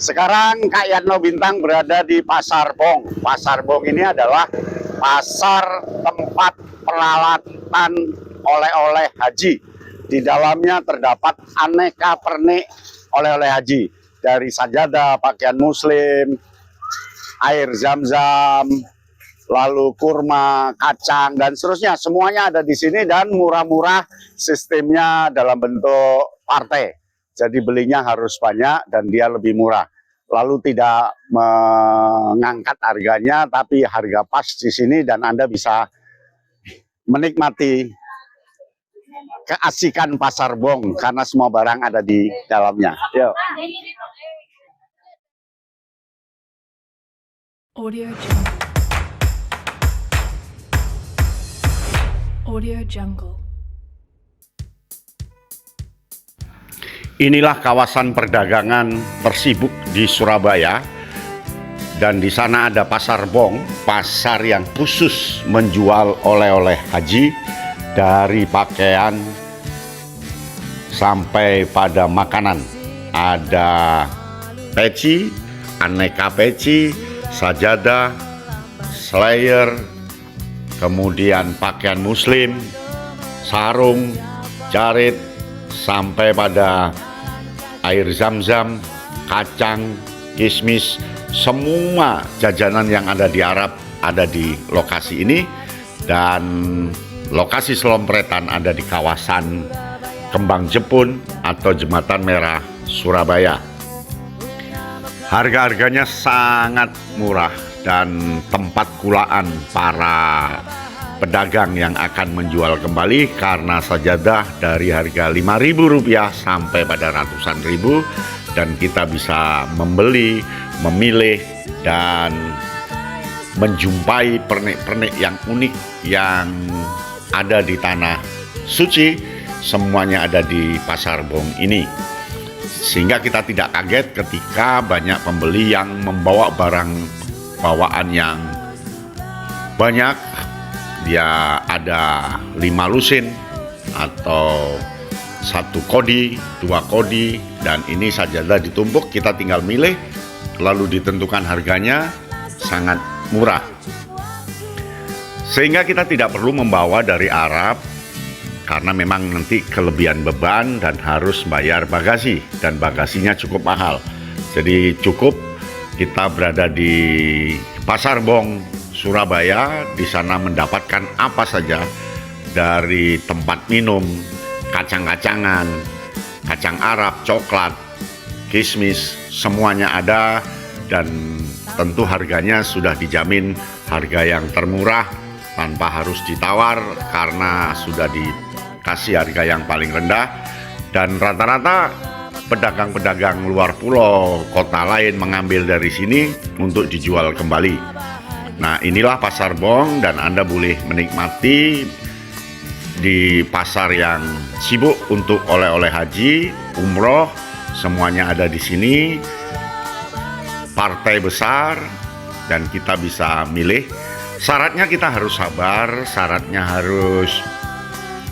Sekarang Kak Yatno Bintang berada di Pasar Bong. Pasar Bong ini adalah pasar tempat peralatan oleh-oleh haji. Di dalamnya terdapat aneka pernik oleh-oleh haji. Dari sajadah, pakaian muslim, air zam-zam, lalu kurma, kacang, dan seterusnya. Semuanya ada di sini dan murah-murah, sistemnya dalam bentuk partai. Jadi belinya harus banyak dan dia lebih murah. Lalu tidak mengangkat harganya, tapi harga pas di sini dan Anda bisa menikmati keasikan Pasar Bong karena semua barang ada di dalamnya. Yuk. Audio Jungle. Audio Jungle. Inilah kawasan perdagangan tersibuk di Surabaya, dan di sana ada Pasar Bong, pasar yang khusus menjual oleh-oleh haji, dari pakaian sampai pada makanan. Ada peci, aneka peci, sajadah, slayer, kemudian pakaian muslim, sarung, jarit, sampai pada air zam-zam, kacang, kismis, semua jajanan yang ada di Arab ada di lokasi ini. Dan lokasi selompretan ada di kawasan Kembang Jepun atau Jembatan Merah, Surabaya. Harga-harganya sangat murah dan tempat kulaan para pedagang yang akan menjual kembali, karena sajadah dari harga Rp5.000 sampai pada ratusan ribu, dan kita bisa membeli, memilih, dan menjumpai pernik-pernik yang unik yang ada di tanah suci. Semuanya ada di Pasar Bong ini, sehingga kita tidak kaget ketika banyak pembeli yang membawa barang bawaan yang banyak. Dia ada 5 lusin atau 1 kodi, 2 kodi, dan ini sajadah ditumpuk, kita tinggal milih lalu ditentukan harganya. Sangat murah, sehingga kita tidak perlu membawa dari Arab, karena memang nanti kelebihan beban dan harus bayar bagasi, dan bagasinya cukup mahal. Jadi cukup kita berada di Pasar Bong, Surabaya. Di sana mendapatkan apa saja, dari tempat minum, kacang-kacangan, kacang Arab, coklat, kismis, semuanya ada. Dan tentu harganya sudah dijamin harga yang termurah, tanpa harus ditawar, karena sudah dikasih harga yang paling rendah. Dan rata-rata pedagang-pedagang luar pulau, kota lain mengambil dari sini untuk dijual kembali. Nah, inilah Pasar Bong, dan Anda boleh menikmati di pasar yang sibuk untuk oleh-oleh haji, umroh, semuanya ada di sini. Partai besar, dan kita bisa milih. Syaratnya kita harus sabar, syaratnya harus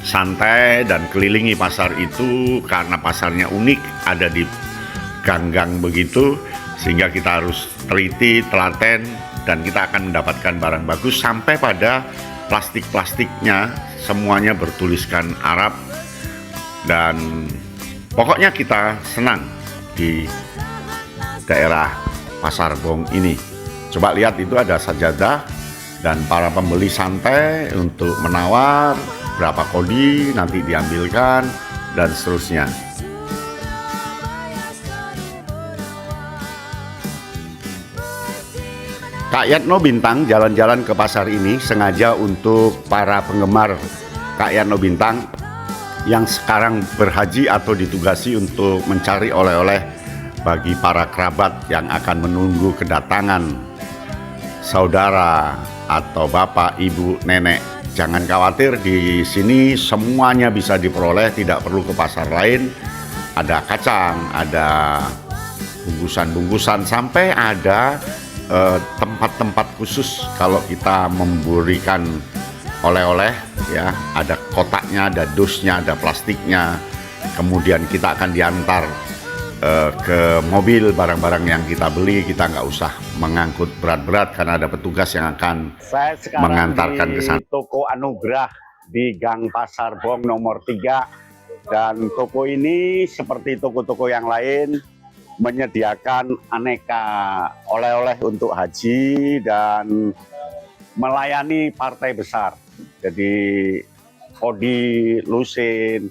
santai dan kelilingi pasar itu, karena pasarnya unik, ada di gang-gang begitu, sehingga kita harus teliti, telaten, dan kita akan mendapatkan barang bagus. Sampai pada plastik-plastiknya semuanya bertuliskan Arab, dan pokoknya kita senang di daerah Pasar Bong ini. Coba lihat, itu ada sajadah, dan para pembeli santai untuk menawar berapa kodi nanti diambilkan, dan seterusnya. Kak Yatno Bintang jalan-jalan ke pasar ini sengaja untuk para penggemar Kak Yatno Bintang yang sekarang berhaji atau ditugasi untuk mencari oleh-oleh bagi para kerabat yang akan menunggu kedatangan saudara atau bapak, ibu, nenek. Jangan khawatir, di sini semuanya bisa diperoleh, tidak perlu ke pasar lain. Ada kacang, ada bungkusan-bungkusan, sampai ada tempat-tempat khusus kalau kita memberikan oleh-oleh, ya. Ada kotaknya, ada dusnya, ada plastiknya. Kemudian kita akan diantar ke mobil barang-barang yang kita beli, kita nggak usah mengangkut berat-berat karena ada petugas yang akan Saya sekarang mengantarkan di ke sana. Toko Anugrah di Gang Pasar Bong nomor 3, dan toko ini seperti toko-toko yang lain menyediakan aneka oleh-oleh untuk haji dan melayani partai besar. Jadi kodi, lusin,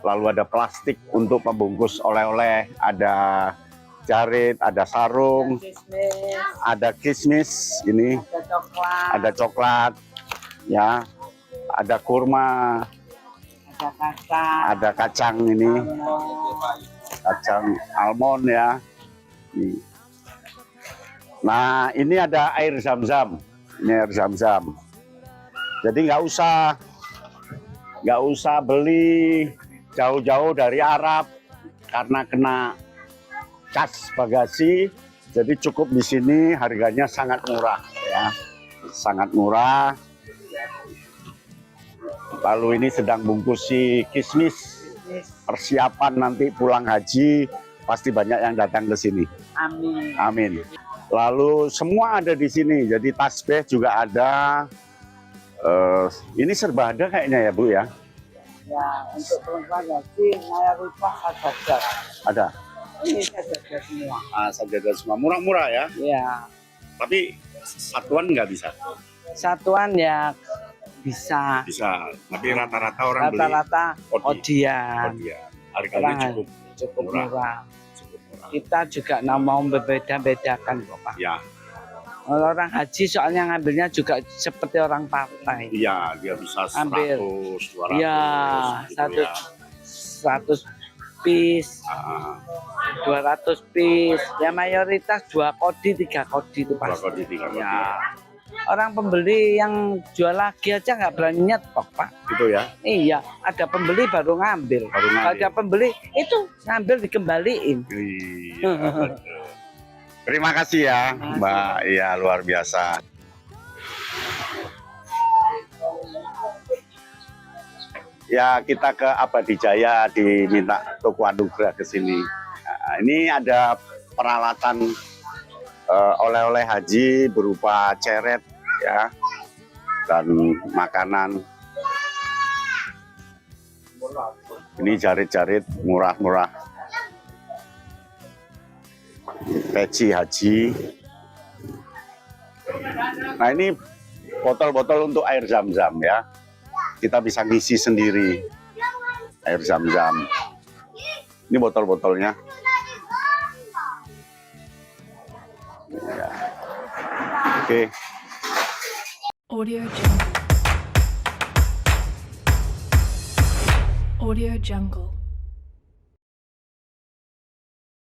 lalu ada plastik untuk membungkus oleh-oleh, ada jarit, ada sarung, ada kismis, ini ada coklat, ya, ada kurma, ada kacang ini, kacang almond ya. Nah, ini ada air zam-zam, ini air zam-zam. Jadi nggak usah beli jauh-jauh dari Arab karena kena cas bagasi. Jadi cukup di sini, harganya sangat murah ya, sangat murah. Lalu ini sedang bungkusi kismis, persiapan nanti pulang haji pasti banyak yang datang ke sini. Amin. Amin. Lalu semua ada di sini, jadi tasbih juga ada. Ini serba ada kayaknya ya Bu ya? Ya, untuk perempuan haji mayoritas sajadah. Ada. Ini sajadah semua. Sajadah semua, murah-murah ya. Ya, Tapi satuan nggak bisa. satuan ya bisa. Bisa. Tapi rata-rata orang Rata-rata beli odian. kodian. Harganya Orang cukup murah. cukup murah. Kita juga nggak mau berbeda-bedakan kok Pak. Ya, Orang haji soalnya ngambilnya juga seperti orang partai. iya dia bisa 100, Ambil. 200. Ya, gitu 100 piece, Ah, 200 piece. Ya mayoritas 2 kodi, 3 kodi itu dua pasti. kodi, 3 kodi. Ya. Orang pembeli yang jual lagi aja nggak berani nyetok Pak. Gitu ya. Iya, ada pembeli baru ngambil. Baru ngambil. Kalau ada pembeli itu ngambil dikembaliin. Iya, betul. Terima kasih ya, Mbak. Iya, luar biasa. Ya, kita ke Abadi Jaya diminta Toko Anugrah ke sini. Nah, ini ada peralatan oleh-oleh haji berupa ceret ya, dan makanan. Ini jarit-jarit murah-murah. Peci haji. Nah, ini botol-botol untuk air zam-zam ya. Kita bisa ngisi sendiri air zam-zam. Ini botol-botolnya. Ya. Oke. Audio Jungle. Audio Jungle.